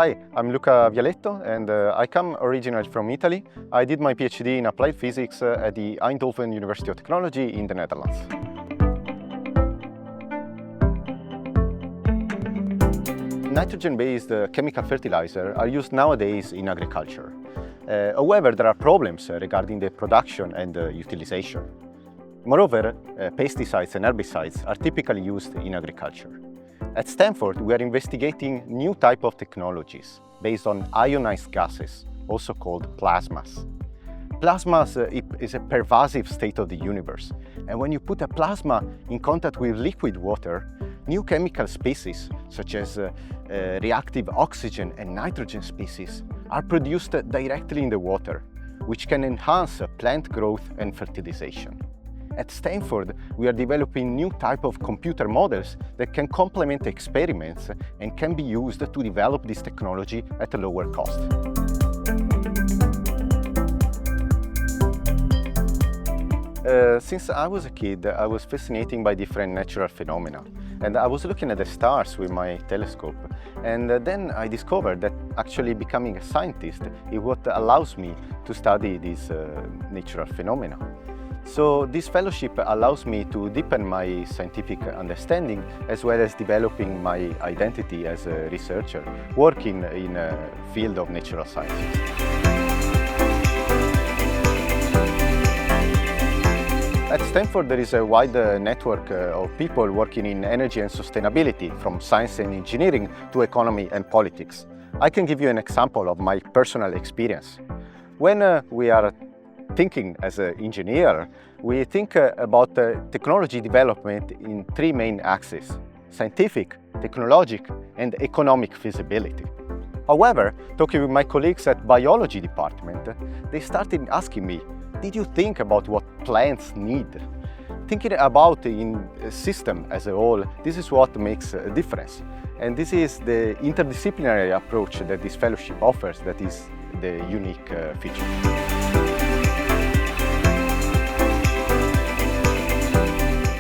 Hi, I'm Luca Vialetto and I come originally from Italy. I did my PhD in applied physics at the Eindhoven University of Technology in the Netherlands. Nitrogen-based chemical fertilizers are used nowadays in agriculture. However, there are problems regarding the production and utilization. Moreover, pesticides and herbicides are typically used in agriculture. At Stanford, we are investigating new type of technologies based on ionized gases, also called plasmas. Plasmas is a pervasive state of the universe, and when you put a plasma in contact with liquid water, new chemical species, such as reactive oxygen and nitrogen species, are produced directly in the water, which can enhance plant growth and fertilization. At Stanford, we are developing new type of computer models that can complement experiments and can be used to develop this technology at a lower cost. Since I was a kid, I was fascinated by different natural phenomena. And I was looking at the stars with my telescope. And then I discovered that actually becoming a scientist is what allows me to study these natural phenomena. So this fellowship allows me to deepen my scientific understanding as well as developing my identity as a researcher working in a field of natural sciences. At Stanford, there is a wide network of people working in energy and sustainability, from science and engineering to economy and politics. I can give you an example of my personal experience. When we are thinking as an engineer, we think about technology development in three main axes: scientific, technological, and economic feasibility. However, talking with my colleagues at biology department, they started asking me, did you think about what plants need? Thinking about in a system as a whole, this is what makes a difference. And this is the interdisciplinary approach that this fellowship offers that is the unique feature.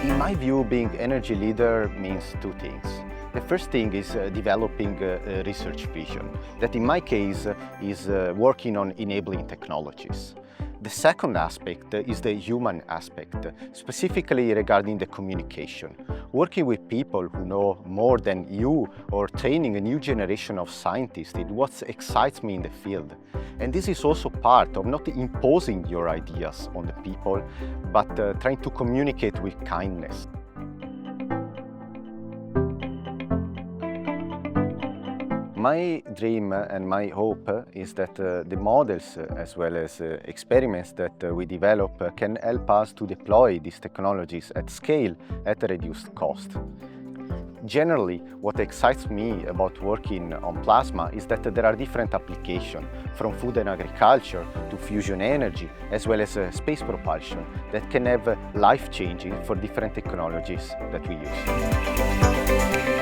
In my view, being energy leader means two things. The first thing is developing a research vision, that in my case is working on enabling technologies. The second aspect is the human aspect, specifically regarding the communication. Working with people who know more than you or training a new generation of scientists is what excites me in the field. And this is also part of not imposing your ideas on the people, but trying to communicate with kindness. My dream and my hope is that the models as well as experiments that we develop can help us to deploy these technologies at scale at a reduced cost. Generally, what excites me about working on plasma is that there are different applications, from food and agriculture to fusion energy, as well as space propulsion, that can have life-changing for different technologies that we use.